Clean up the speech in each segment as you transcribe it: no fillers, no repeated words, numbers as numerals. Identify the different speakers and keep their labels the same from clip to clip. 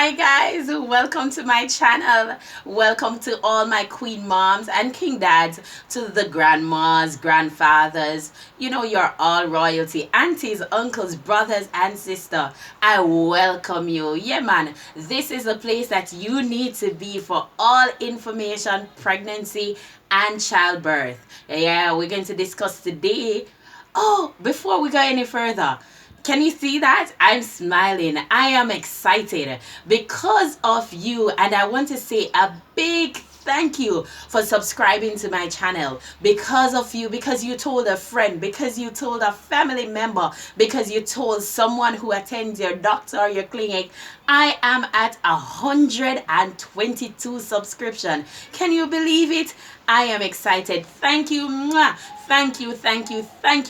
Speaker 1: Hi guys, welcome to my channel. Welcome to all my queen moms and king dads, to the grandmas, grandfathers, you're all royalty, aunties, uncles, brothers and sister. I welcome you. Yeah man, this is a place that you need to be for all information, pregnancy and childbirth. Yeah, we're going to discuss today. Oh, before we go any further, can you see that? I'm smiling. I am excited because of you. And I want to say a big thank you for subscribing to my channel. Because of you, because you told a friend, because you told a family member, because you told someone who attends your doctor or your clinic. I am at 122 subscription. Can you believe it? I am excited. Thank you. Mwah. Thank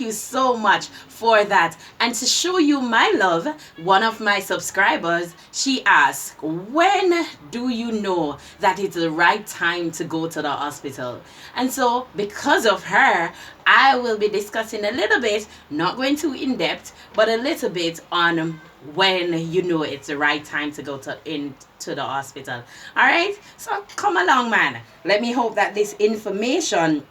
Speaker 1: you so much for that. And to show you my love, one of my subscribers, she asked, when do you know that it's the right time to go to the hospital? And so because of her, I will be discussing a little bit, not going too in depth, but a little bit on when you know it's the right time to go into the hospital. All right, so come along, man. Let me hope that this information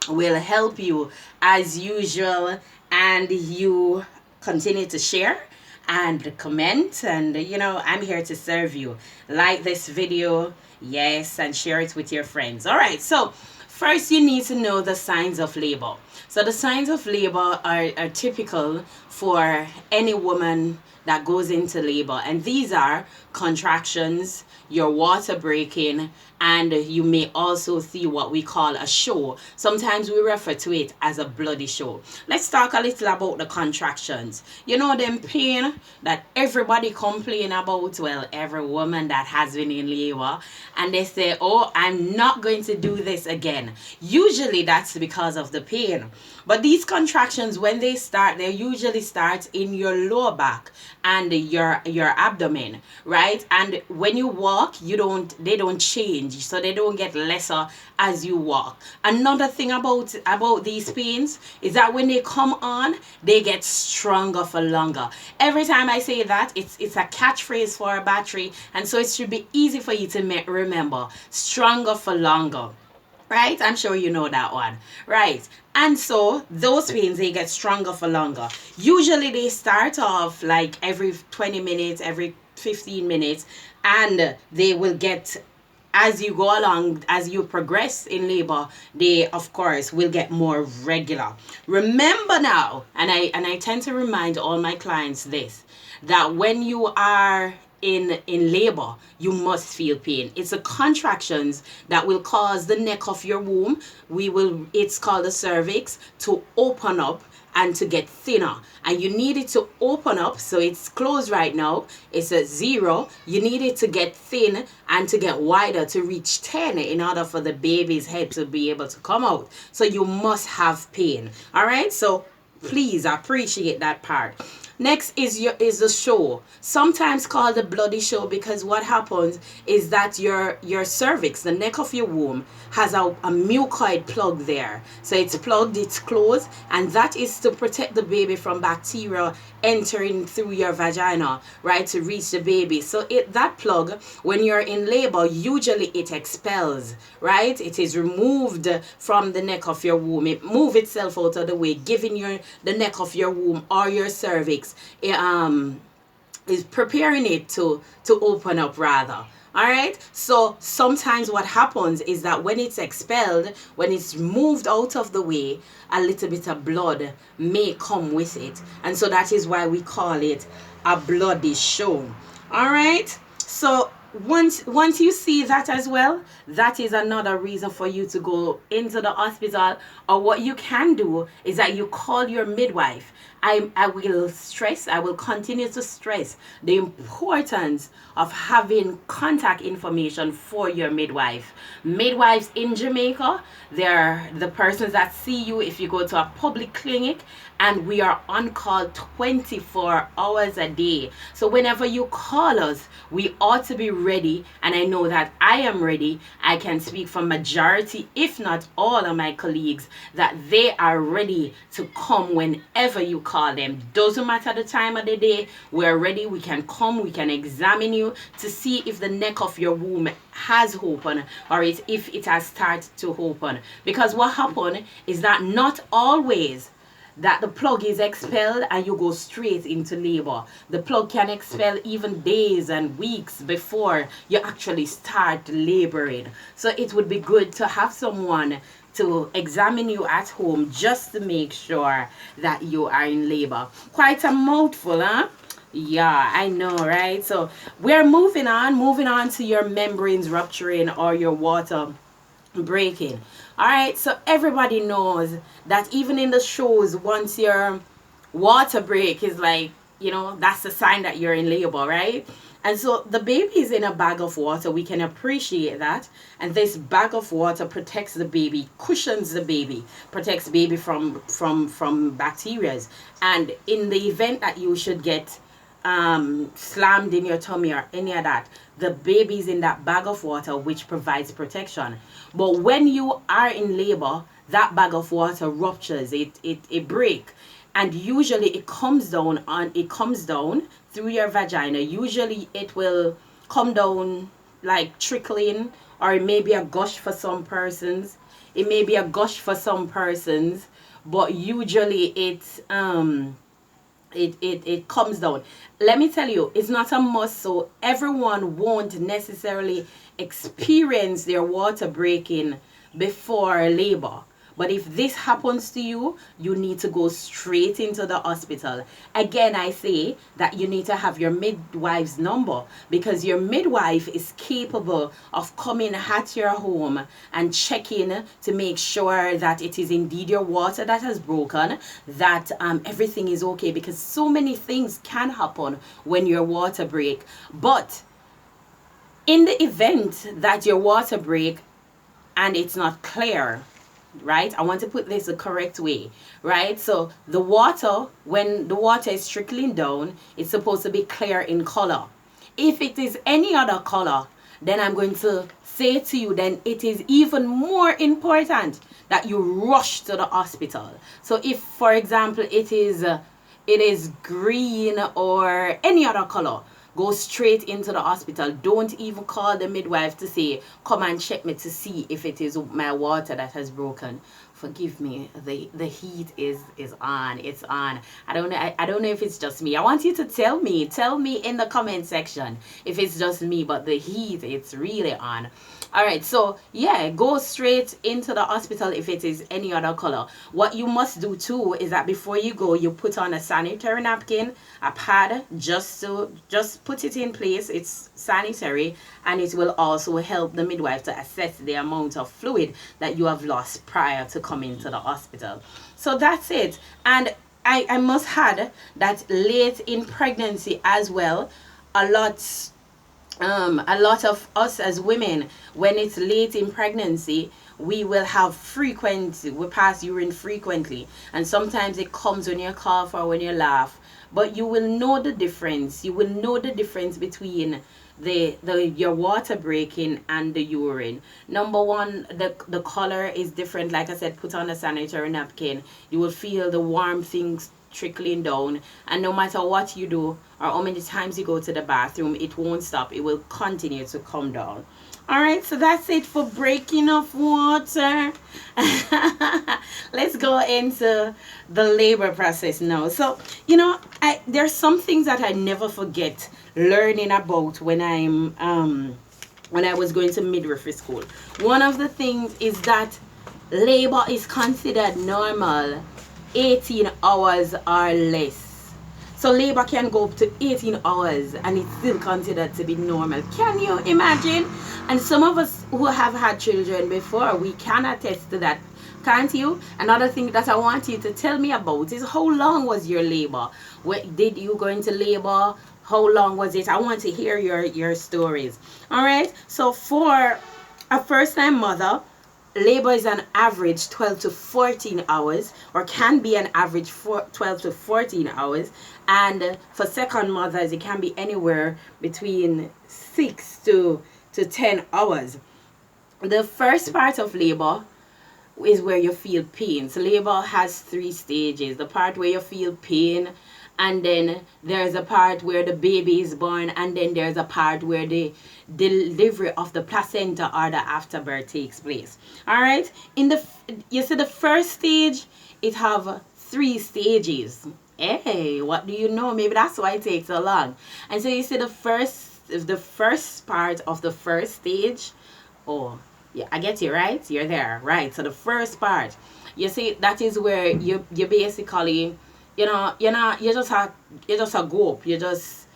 Speaker 1: will help you as usual, and you continue to share and comment, and I'm here to serve you. Like this video, yes, and share it with your friends. All right, so first you need to know the signs of labor. So the signs of labor are typical for any woman that goes into labor, and these are contractions, your water breaking, and you may also see what we call a show. Sometimes we refer to it as a bloody show. Let's talk a little about the contractions. You know them pain that everybody complain about, well, every woman that has been in labor, and they say, oh, I'm not going to do this again. Usually that's because of the pain. But these contractions, when they start, they usually start in your lower back and your abdomen, right? And when you walk, they don't change, so they don't get lesser as you walk. Another thing about these pains is that when they come on, they get stronger for longer. Every time I say that, it's a catchphrase for a battery, and so it should be easy for you to remember. Stronger for longer. Right? I'm sure you know that one. Right. And so those pains, they get stronger for longer. Usually they start off like every 20 minutes, every 15 minutes, and they will get, as you go along, as you progress in labor, they of course will get more regular. Remember now, and I tend to remind all my clients this, that when you are in labor, you must feel pain. It's the contractions that will cause the neck of your womb, it's called the cervix, to open up and to get thinner. And you need it to open up, so it's closed right now, it's at 0. You need it to get thin and to get wider to reach 10 in order for the baby's head to be able to come out. So you must have pain. All right, so please appreciate that part. Next is the show, sometimes called the bloody show, because what happens is that your cervix, the neck of your womb, has a mucoid plug there. So it's plugged, it's closed, and that is to protect the baby from bacteria entering through your vagina, right, to reach the baby. So that plug, when you're in labor, usually it expels, right? It is removed from the neck of your womb. It moves itself out of the way, giving the neck of your womb or your cervix is preparing it to open up, rather. All right, so sometimes what happens is that when it's expelled, when it's moved out of the way, a little bit of blood may come with it, and so that is why we call it a bloody show. All right, so once you see that as well, that is another reason for you to go into the hospital. Or what you can do is that you call your midwife. I will continue to stress the importance of having contact information for your midwife. Midwives in Jamaica, they're the persons that see you if you go to a public clinic, and we are on call 24 hours a day. So whenever you call us, we ought to be ready, and I know that I am ready. I can speak for majority, if not all of my colleagues, that they are ready to come whenever you call call them. Doesn't matter the time of the day, we're ready. We can come, we can examine you to see if the neck of your womb has opened or if it has started to open. Because what happened is that not always that the plug is expelled and you go straight into labor. The plug can expel even days and weeks before you actually start laboring. So it would be good to have someone to examine you at home just to make sure that you are in labor. Quite a mouthful, huh? Yeah, I know, right? So we're moving on to your membranes rupturing or your water breaking. All right, so everybody knows that even in the shows, once your water break is like, that's a sign that you're in labor, right? And so the baby is in a bag of water. We can appreciate that. And this bag of water protects the baby, cushions the baby, protects baby from bacteria. And in the event that you should get slammed in your tummy or any of that, the baby's in that bag of water, which provides protection. But when you are in labor, that bag of water ruptures, it breaks. And usually it comes down through your vagina. Usually it will come down like trickling, or it may be a gush for some persons. But usually it comes down. Let me tell you, it's not a must, so everyone won't necessarily experience their water breaking before labor. But if this happens to you, you need to go straight into the hospital. Again, I say that you need to have your midwife's number, because your midwife is capable of coming at your home and checking to make sure that it is indeed your water that has broken, that everything is okay, because so many things can happen when your water break. But in the event that your water break and it's not clear, right? I want to put this the correct way, right? So the water, when the water is trickling down, it's supposed to be clear in color. If it is any other color, then I'm going to say to you, then it is even more important that you rush to the hospital. So if, for example, it is green or any other color, go straight into the hospital. Don't even call the midwife to say, come and check me to see if it is my water that has broken. Forgive me, the heat is on. It's on. I don't know if it's just me. I want you to tell me in the comment section if it's just me, but the heat, it's really on. All right, so yeah, go straight into the hospital if it is any other color. What you must do too is that before you go, you put on a sanitary napkin, a pad, just put it in place. It's sanitary, and it will also help the midwife to assess the amount of fluid that you have lost prior to coming to the hospital. So that's it. And I must add that late in pregnancy as well, a lot of us as women, when it's late in pregnancy, we will have we pass urine frequently, and sometimes it comes when you cough or when you laugh. But you will know the difference. You will know the difference between your water breaking and the urine. Number one, the color is different. Like I said, put on a sanitary napkin. You will feel the warm things trickling down, and no matter what you do or how many times you go to the bathroom, it won't stop. It will continue to come down. All right, so that's it for breaking of water. Let's go into the labor process now. So there's some things that I never forget learning about when I was going to midwifery school. One of the things is that labor is considered normal 18 hours or less. So labor can go up to 18 hours and it's still considered to be normal. Can you imagine? And some of us who have had children before, we can attest to that. Can't you? Another thing that I want you to tell me about is, how long was your labor? Did you go into labor? How long was it? I want to hear your stories. All right. So for a first-time mother, labor is an average 12 to 14 hours, or can be an average 12 to 14 hours. And for second mothers, it can be anywhere between 6 to 10 hours. The first part of labor, is where you feel pain. So labor has 3 stages. The part where you feel pain, and then there's a part where the baby is born, and then there's a part where the delivery of the placenta or the afterbirth takes place. All right, you see the first stage, it have 3 stages. Hey, what do you know? Maybe that's why it takes so long. And so you see the first part of the first stage. Oh, yeah, I get you, right? You're there, right? So the first part, you see, that is where you basically, you just a go up. You just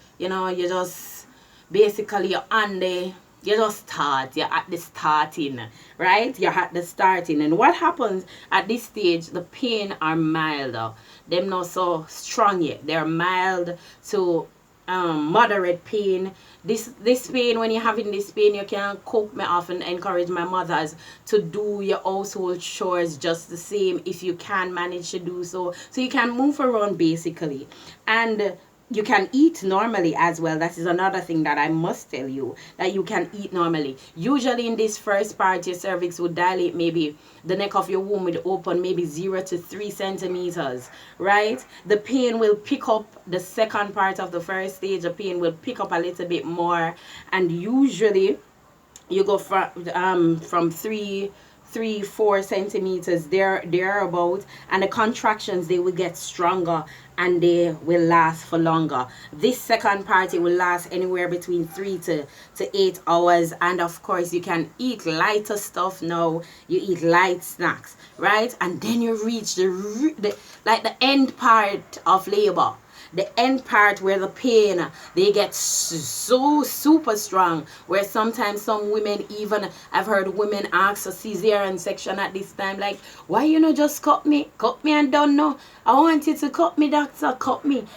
Speaker 1: basically you're on the, you just start. You're at the starting, right? You're at the starting. And what happens at this stage, the pain are milder. They're not so strong yet. They're mild to moderate pain. This pain, when you're having this pain, you can cope. Me often encourage my mothers to do your household chores just the same if you can manage to do so. So you can move around basically. And you can eat normally as well. That is another thing that I must tell you, that you can eat normally. Usually in this first part, your cervix would dilate, maybe the neck of your womb would open maybe 0 to 3 centimeters, right? The pain will pick up the second part of the first stage. The pain will pick up a little bit more, and usually you go from 3-4 centimeters there about, and the contractions, they will get stronger and they will last for longer. This second part, it will last anywhere between 3 to 8 hours. And of course, you can eat lighter stuff now. You eat light snacks, right? And then you reach the end part of labor. The end part where the pain, they get so super strong, where sometimes some women, even I've heard women ask a cesarean section at this time, like, why you know just cut me and don't know, I want you to cut me, doctor, cut me,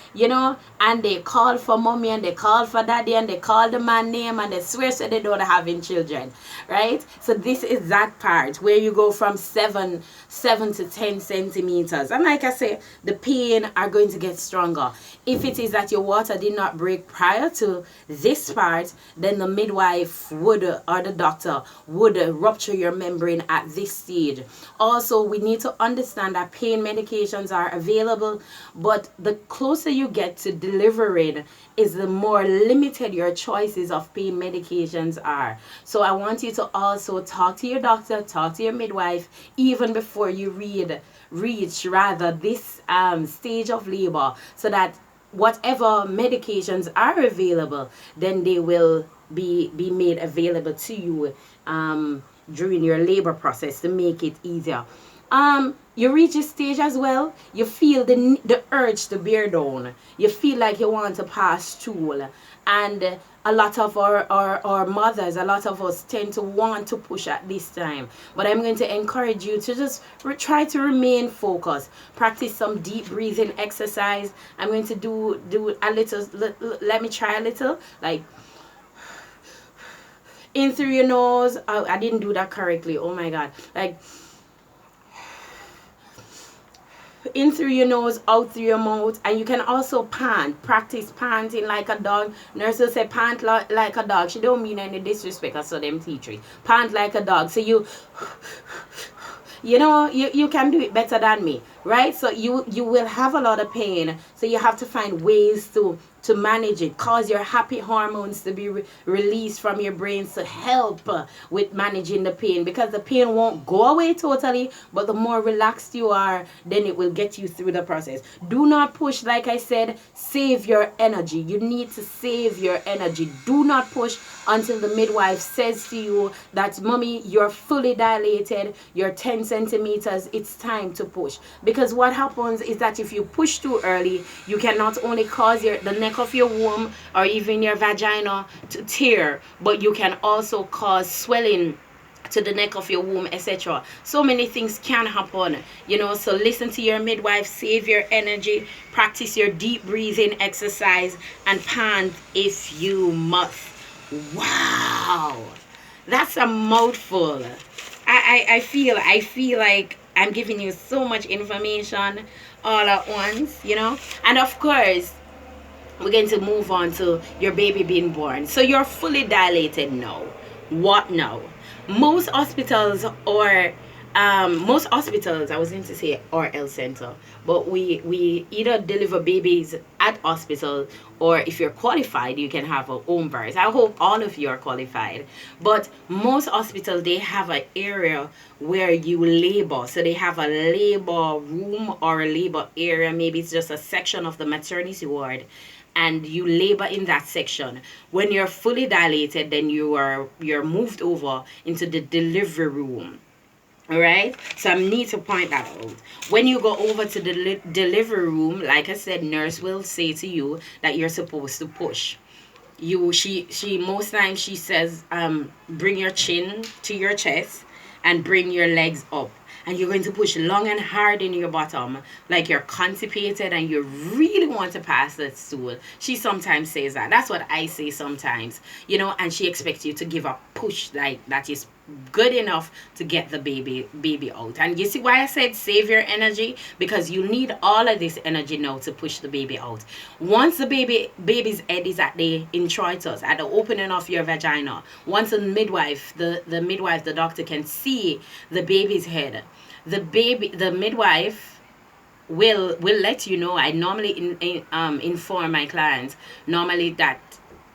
Speaker 1: and they call for mommy and they call for daddy and they call the man name and they swear so they don't having children, right? So this is that part where you go from 7 to 10 centimeters, and like I say, the pain are going to get stronger. If it is that your water did not break prior to this part, then the midwife would, or the doctor would, rupture your membrane at this stage. Also, we need to understand that pain medications are available, but the closer you get to delivering is the more limited your choices of pain medications are. So I want you to also talk to your doctor, talk to your midwife, even before you reach this stage of labor, so that whatever medications are available, then they will be made available to you during your labor process to make it easier. You reach a stage as well, you feel the urge to bear down. You feel like you want to pass stool. And a lot of our mothers, a lot of us tend to want to push at this time. But I'm going to encourage you to just try to remain focused. Practice some deep breathing exercise. I'm going to do a little, let me try a little, like in through your nose. I didn't do that correctly. Oh my God. Like in through your nose, out through your mouth. And you can also pant. Practice panting like a dog. Nurses say pant like a dog. She don't mean any disrespect, I saw them teach it. Pant like a dog. So you can do it better than me, right? So you will have a lot of pain. So you have to find ways to manage it. Cause your happy hormones to be released from your brains to help with managing the pain, because the pain won't go away totally, but the more relaxed you are, then it will get you through the process. Do not push. Like I said, save your energy. You need to save your energy. Do not push until the midwife says to you that, mommy, you're fully dilated, you're 10 centimeters, it's time to push. Because what happens is that if you push too early, you can not only cause the neck of your womb or even your vagina to tear, but you can also cause swelling to the neck of your womb, etc. So many things can happen, so listen to your midwife, save your energy, practice your deep breathing exercise, and pant if you must. Wow, that's a mouthful. I feel like I'm giving you so much information all at once, and of course we're going to move on to your baby being born. So you're fully dilated now. What now? Most hospitals or Most hospitals, I was going to say, or health center, but we either deliver babies at hospital, or if you're qualified, you can have a home birth. I hope all of you are qualified. But most hospitals, they have an area where you labor. So they have a labor room or a labor area. Maybe it's just a section of the maternity ward, and you labor in that section. When you're fully dilated, then you're moved over into the delivery room. All right, so I need to point that out. When you go over to the delivery room, like I said, nurse will say to you that you're supposed to push. She most times she says, bring your chin to your chest and bring your legs up, and you're going to push long and hard in your bottom, like you're constipated and you really want to pass that stool. She sometimes says that. That's what I say sometimes, and she expects you to give a push like that is good enough to get the baby out. And you see why I said save your energy, because you need all of this energy now to push the baby out. Once the baby's head is at the introitus, at the opening of your vagina, once the midwife, the doctor can see the baby's head, the midwife will let you know. I normally inform my clients normally that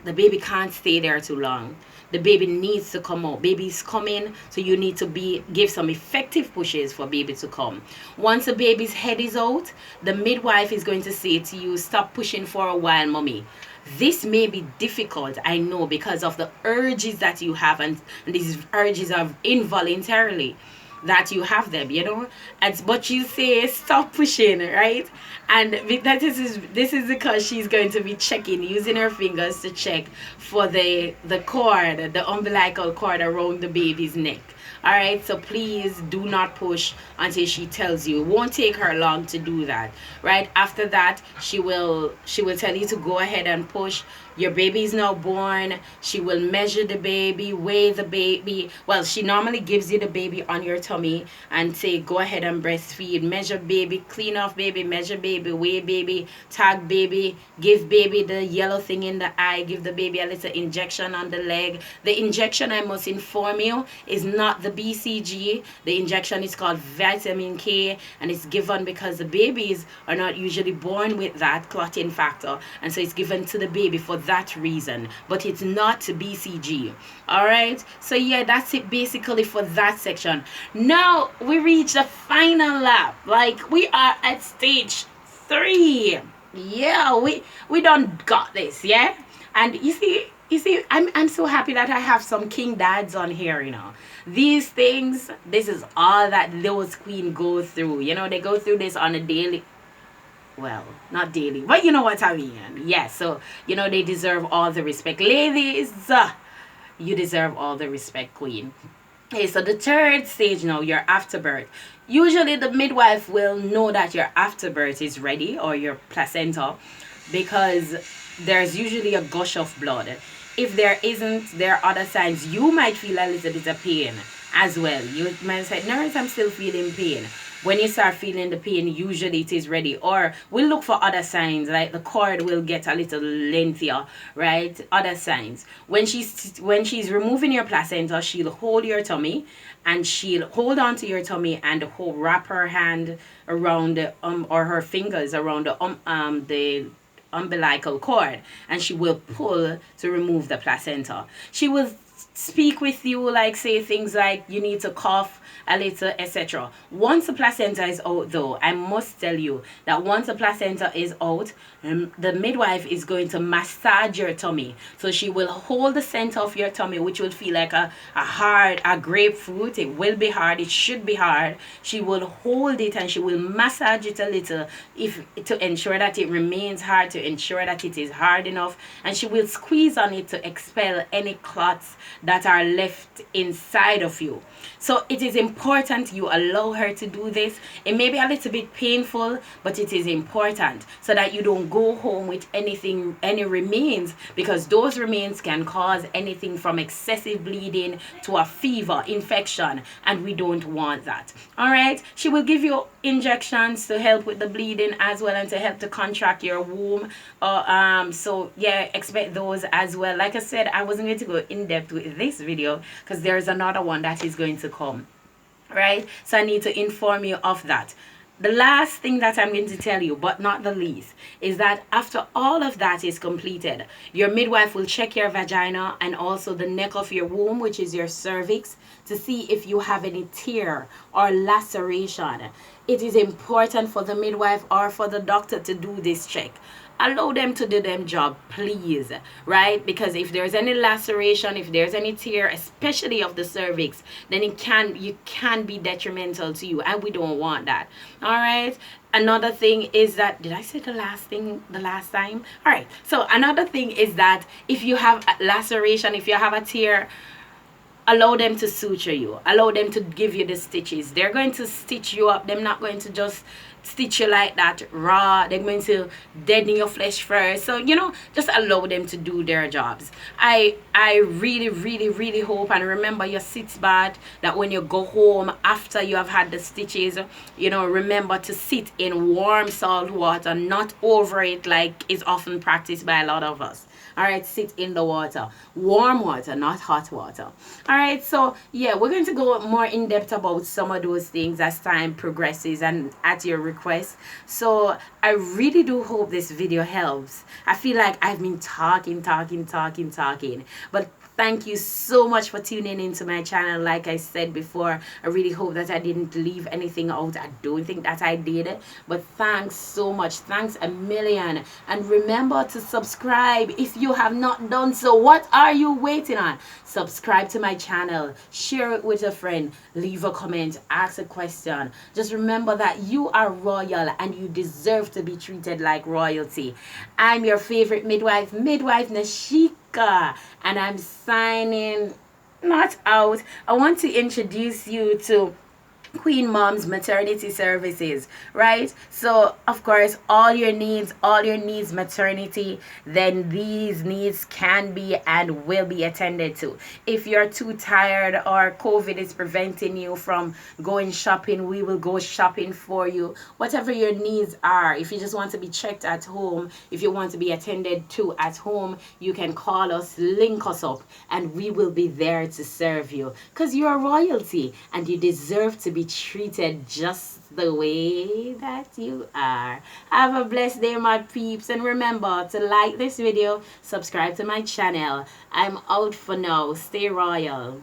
Speaker 1: the baby can't stay there too long. The baby needs to come out. Baby's coming, so you need to give some effective pushes for baby to come. Once the baby's head is out, the midwife is going to say to you, stop pushing for a while, mommy. This may be difficult, I know, because of the urges that you have, and these urges are involuntarily that you have them, but you say stop pushing, right? And this is because she's going to be checking, using her fingers to check for the cord, the umbilical cord around the baby's neck. All right, so please do not push until she tells you. It won't take her long to do that. Right after that, she will tell you to go ahead and push. Your baby is now born. She will measure the baby, weigh the baby. Well, she normally gives you the baby on your tummy and say, go ahead and breastfeed. Measure baby, clean off baby, measure baby, weigh baby, tag baby, give baby the yellow thing in the eye, give the baby a little injection on the leg. The injection, I must inform you, is not the BCG. The injection is called vitamin K, and it's given because the babies are not usually born with that clotting factor, and so it's given to the baby for that reason, but it's not BCG. All right, so yeah, that's it basically for that section. Now we reach the final lap. Like, we are at stage 3. Yeah, we done got this. Yeah, and you see, I'm so happy that I have some king dads on here. These things, this is all that those queen go through. They go through this on a daily. Well, not daily, but you know what I mean. Yeah, so, they deserve all the respect. Ladies, you deserve all the respect, queen. Okay, so the third stage now, your afterbirth. Usually the midwife will know that your afterbirth is ready, or your placenta, because there's usually a gush of blood. If there isn't, there are other signs. You might feel a little bit of pain as well. You might say, nurse, I'm still feeling pain. When you start feeling the pain, usually it is ready. Or we'll look for other signs, like the cord will get a little lengthier, right? Other signs. When she's removing your placenta, she'll hold your tummy, and she'll hold on to your tummy and wrap her hand around or her fingers around the umbilical cord, and she will pull to remove the placenta. She will speak with you, like say things like you need to cough a little, etc. Once the placenta is out, though, I must tell you that once the placenta is out, the midwife is going to massage your tummy. So she will hold the center of your tummy, which will feel like a grapefruit. It will be hard. It should be hard. She will hold it and she will massage it a little to ensure that it remains hard, to ensure that it is hard enough. And she will squeeze on it to expel any clots that are left inside of you. So it is important you allow her to do this. It may be a little bit painful, but it is important so that you don't go home with any remains, because those remains can cause anything from excessive bleeding to a fever, infection, and we don't want that. All right, she will give you injections to help with the bleeding as well, and to help to contract your womb. So yeah, expect those as well. Like I said, I wasn't going to go in depth with this video because there's another one that is going to come. right? So I need to inform you of that. The last thing that I'm going to tell you, but not the least, is that after all of that is completed, your midwife will check your vagina and also the neck of your womb, which is your cervix, to see if you have any tear or laceration. It is important for the midwife or for the doctor to do this check. Allow them to do them job, please, right? Because if there's any laceration, if there's any tear, especially of the cervix, then you can be detrimental to you, and we don't want that. All right. Another thing is that, did I say the last thing the last time? All right. So another thing is that if you have a laceration, if you have a tear, allow them to suture you, allow them to give you the stitches. They're going to stitch you up. They're not going to just stitch you like that raw. They're going to deaden your flesh first. So just allow them to do their jobs. I really, really, really hope, and remember your sitz bath, that when you go home after you have had the stitches, remember to sit in warm salt water, not over it like is often practiced by a lot of us. All right, sit in the water, warm water, not hot water. All right, so yeah, we're going to go more in depth about some of those things as time progresses and at your request. So I really do hope this video helps. I feel like I've been talking, but thank you so much for tuning into my channel. Like I said before, I really hope that I didn't leave anything out. I don't think that I did. But thanks so much. Thanks a million. And remember to subscribe if you have not done so. What are you waiting on? Subscribe to my channel. Share it with a friend. Leave a comment. Ask a question. Just remember that you are royal and you deserve to be treated like royalty. I'm your favorite midwife, Midwife Nashika, and I'm signing not out. I want to introduce you to Queen Mom's maternity services, right? So of course all your needs maternity, then these needs can be and will be attended to. If you're too tired or COVID is preventing you from going shopping, we will go shopping for you. Whatever your needs are, if you just want to be checked at home, if you want to be attended to at home, you can call us, link us up, and we will be there to serve you, because you're royalty and you deserve to be treated just the way that you are. Have a blessed day, my peeps, and remember to like this video, subscribe to my channel. I'm out for now. Stay royal.